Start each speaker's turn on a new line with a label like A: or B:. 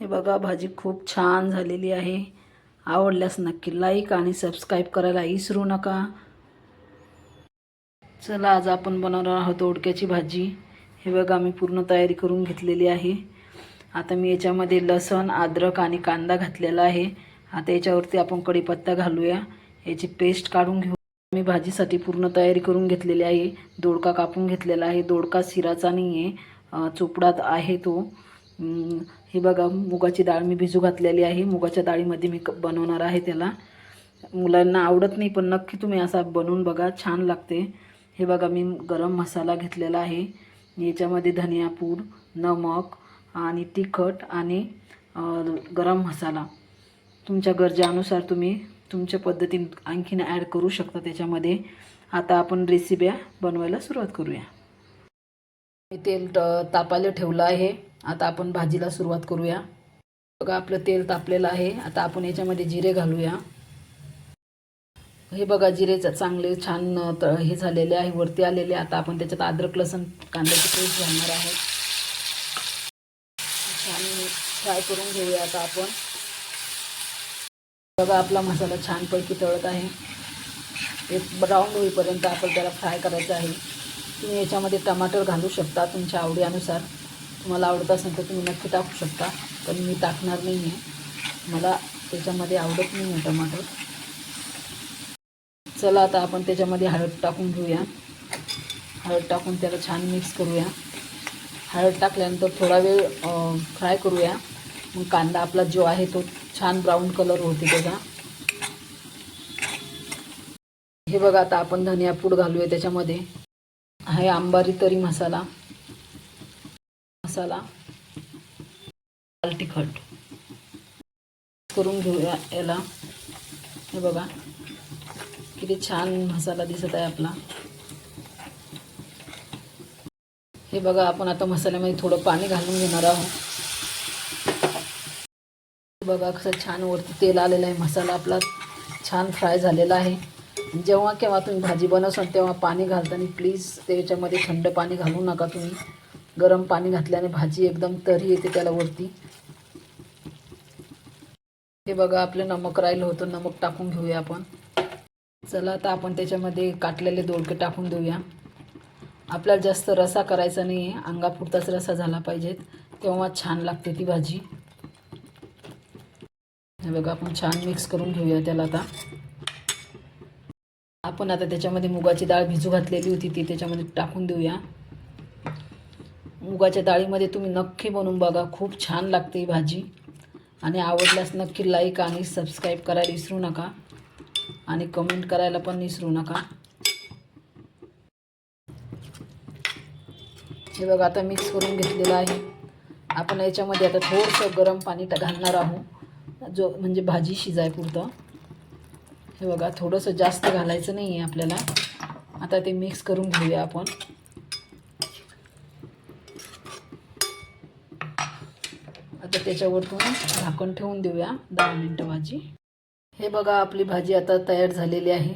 A: बघा भाजी खूप छान झालेली आहे। आवडल्यास नक्की लाईक आणि सबस्क्राईब करायला विसरू नका। चला आज आपण बनवणार आहोत दोडक्याची भाजी। हे बघा मी पूर्ण तयारी करून घेतलेली आहे। आता मी याच्यामध्ये लसूण, अद्रक आणि कांदा घातलेला आहे। आता याच्यावरती आपण कढीपत्ता घालूया, याची पेस्ट काढून घेऊ। मी भाजीसाठी पूर्ण तयारी करून घेतलेली आहे। दोडका कापून घेतलेला आहे। दोडका शिराचा नाहीये, चोपडात आहे तो। हे बघा मुगाची डाळ मी भिजू घातलेली आहे। मुगाच्या डाळीमध्ये मी बनवणार आहे त्याला। मुलांना आवडत नाही पण नक्की तुम्ही असा बनवून बघा, छान लागते। हे बघा मी गरम मसाला घेतलेला आहे। याच्यामध्ये धनिया पूड, नमक आणि तिखट आणि गरम मसाला तुमच्या गरजेनुसार तुम्ही तुमच्या पद्धतीने आणखीन ॲड करू शकता त्याच्यामध्ये। आता आपण रेसिपी बनवायला सुरुवात करूया। मी तेल तापायला ठेवलं आहे। आता आपण भाजीला सुरुवात करूया। बघा आपलं तेल तापलेलं आहे। आता आपण याच्यामध्ये जिरे घालूया। हे बघा जिरे चांगले छान हे झालेले आहे, वरती आलेले। आता आपण त्याच्यात अद्रक, लसूण, कांद्याची पेस्ट घालणार आहोत। छान फ्राय करून घेऊया। आता आपण बघा आपला मसाला छानपैकी तळत आहे। एक ब्राऊन होईपर्यंत आपण त्याला फ्राय करायचं आहे। तुम्ही याच्यामध्ये टमाटर घालू शकता तुमच्या आवडीनुसार। तुम्हाला आवडत असेल तर तुम्ही नक्की टाकू शकता, पण मी टाकणार नाही आहे, मला त्याच्यामध्ये आवडत नाही आहे टमाटर। चला आता आपण त्याच्यामध्ये हळद टाकून घेऊया। हळद टाकून त्याला छान मिक्स करूया। हळद टाकल्यानंतर थोडा वेळ फ्राय करूया। मग कांदा आपला जो आहे तो छान ब्राऊन कलर होते त्याचा। हे बघा आता आपण धनिया पूड घालूया त्याच्यामध्ये। आहे अंबारी तरी मसाला, लाल तिखट करून घेऊया याला। हे बघा किती छान मसाला दिसत आहे आपला। हे बघा आपण आता मसाल्यामध्ये थोडं पाणी घालून घेणार आहोत। बघा कसं छान वरती तेल आलेलं आहे। मसाला आपला छान फ्राय झालेला आहे। जेव्हा केव्हा तुम्ही भाजी बनवसाल तेव्हा पाणी घालताना प्लीज त्याच्यामध्ये थंड पाणी घालू नका तुम्ही। गरम पाणी घातल्याने भाजी एकदम तरी येते त्याला वरती। हे बघा आपलं नमक राहिलं होतं, नमक टाकून घेऊया आपण। चला आता आपण त्याच्यामध्ये काटलेले दोडके टाकून देऊया। आपल्याला जास्त रसा करायचा नाही आहे, अंगापुरताच रसा झाला पाहिजे, तेव्हा छान लागते ती भाजी। हे बघा आपण छान मिक्स करून घेऊया त्याला। आता आपण आता त्याच्यामध्ये मुगाची डाळ भिजू घातलेली होती ती त्याच्यामध्ये टाकून देऊया। मुगाच्या डाळीमध्ये तुम्ही नक्की बनवून बघा, खूप छान लागते ही भाजी। आणि आवडल्यास नक्की लाईक आणि सबस्क्राईब करायला विसरू नका आणि कमेंट करायला पण विसरू नका। हे बघा आता मिक्स करून घेतलेलं आहे। आपण याच्यामध्ये आता थोडंसं गरम पाणी घालणार आहोत, जो म्हणजे भाजी शिजाय पुरतं। हे बघा थोडंसं जास्त घालायचं नाही आहे आपल्याला। आता ते मिक्स करून घेऊया आपण। आता त्याच्यावरतून झाकण ठेवून देऊया 10 मिनिटं भाजी। हे बघा आपली भाजी आता तयार झालेली आहे।